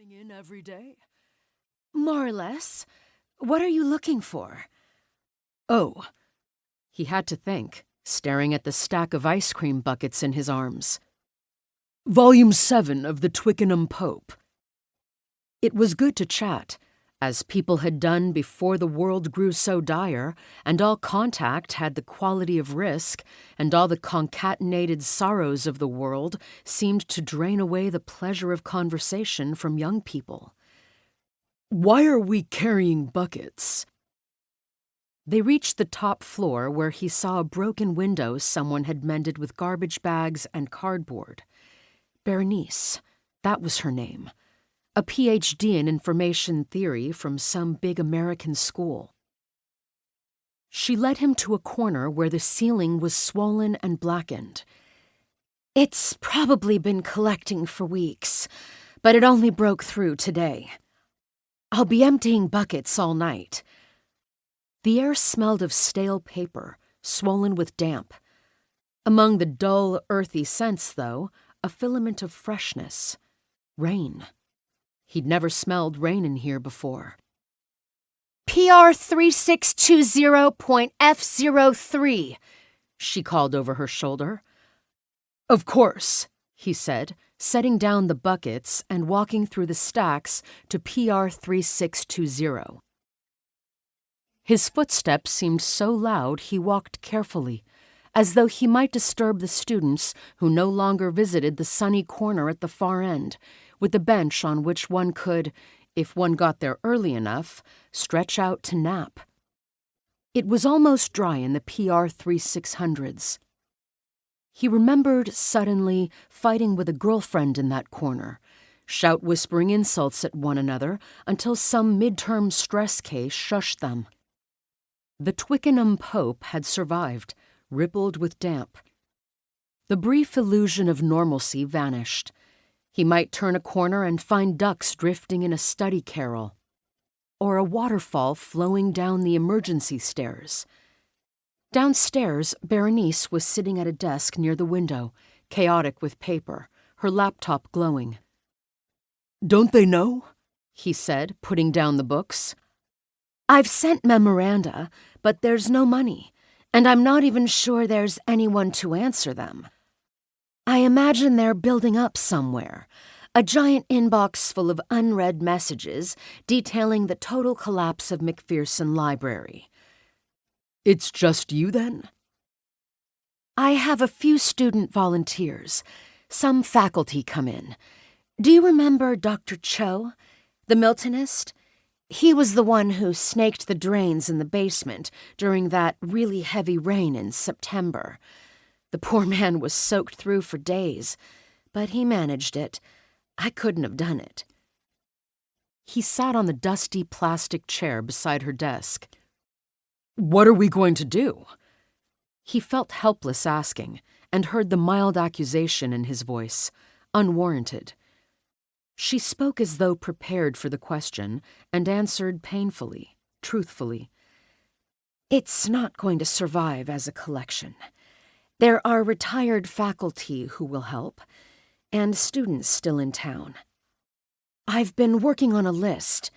coming in every day? More or less. What are you looking for? Oh. He had to think, staring at the stack of ice cream buckets in his arms. Volume 7 of the Twickenham Pope. It was good to chat, as people had done before the world grew so dire, and all contact had the quality of risk, and all the concatenated sorrows of the world seemed to drain away the pleasure of conversation from young people. Why are we carrying buckets? They reached the top floor where he saw a broken window someone had mended with garbage bags and cardboard. Berenice, that was her name. A PhD in information theory from some big American school. She led him to a corner where the ceiling was swollen and blackened. It's probably been collecting for weeks, but it only broke through today. I'll be emptying buckets all night. The air smelled of stale paper, swollen with damp. Among the dull, earthy scents, though, a filament of freshness. Rain. He'd never smelled rain in here before. PR 3620.F03, she called over her shoulder. Of course, he said, setting down the buckets and walking through the stacks to PR 3620. His footsteps seemed so loud he walked carefully, as though he might disturb the students who no longer visited the sunny corner at the far end, with the bench on which one could, if one got there early enough, stretch out to nap. It was almost dry in the PR 3600s. He remembered, suddenly, fighting with a girlfriend in that corner, shout-whispering insults at one another until some midterm stress case shushed them. The Twickenham Pope had survived, rippled with damp. The brief illusion of normalcy vanished. He might turn a corner and find ducks drifting in a study carol, or a waterfall flowing down the emergency stairs. Downstairs, Berenice was sitting at a desk near the window, chaotic with paper, her laptop glowing. Don't they know? He said, putting down the books. I've sent memoranda, but there's no money, and I'm not even sure there's anyone to answer them. I imagine they're building up somewhere, a giant inbox full of unread messages detailing the total collapse of McPherson Library. It's just you, then? I have a few student volunteers. Some faculty come in. Do you remember Dr. Cho, the Miltonist? He was the one who snaked the drains in the basement during that really heavy rain in September. The poor man was soaked through for days, but he managed it. I couldn't have done it. He sat on the dusty plastic chair beside her desk. What are we going to do? He felt helpless asking, and heard the mild accusation in his voice, unwarranted. She spoke as though prepared for the question, and answered painfully, truthfully. It's not going to survive as a collection. There are retired faculty who will help, and students still in town. I've been working on a list.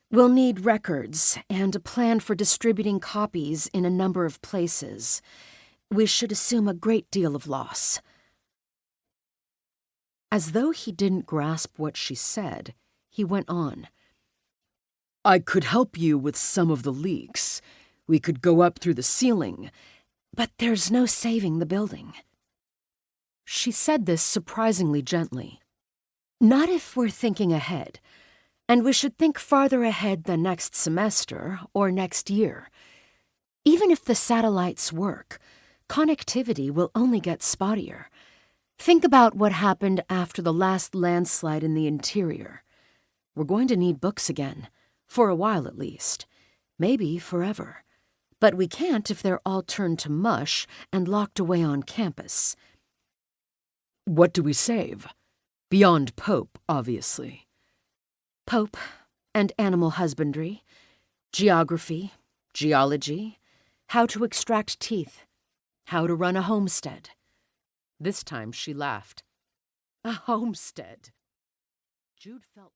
We'll need records and a plan for distributing copies in a number of places. We should assume a great deal of loss. As though he didn't grasp what she said, he went on. I could help you with some of the leaks. We could go up through the ceiling. But there's no saving the building. She said this surprisingly gently. Not if we're thinking ahead. And we should think farther ahead than next semester or next year. Even if the satellites work, connectivity will only get spottier. Think about what happened after the last landslide in the interior. We're going to need books again, for a while at least, maybe forever. But we can't if they're all turned to mush and locked away on campus. What do we save? Beyond Pope, obviously. Pope and animal husbandry, geography, geology, how to extract teeth, how to run a homestead. This time she laughed. A homestead. Jude felt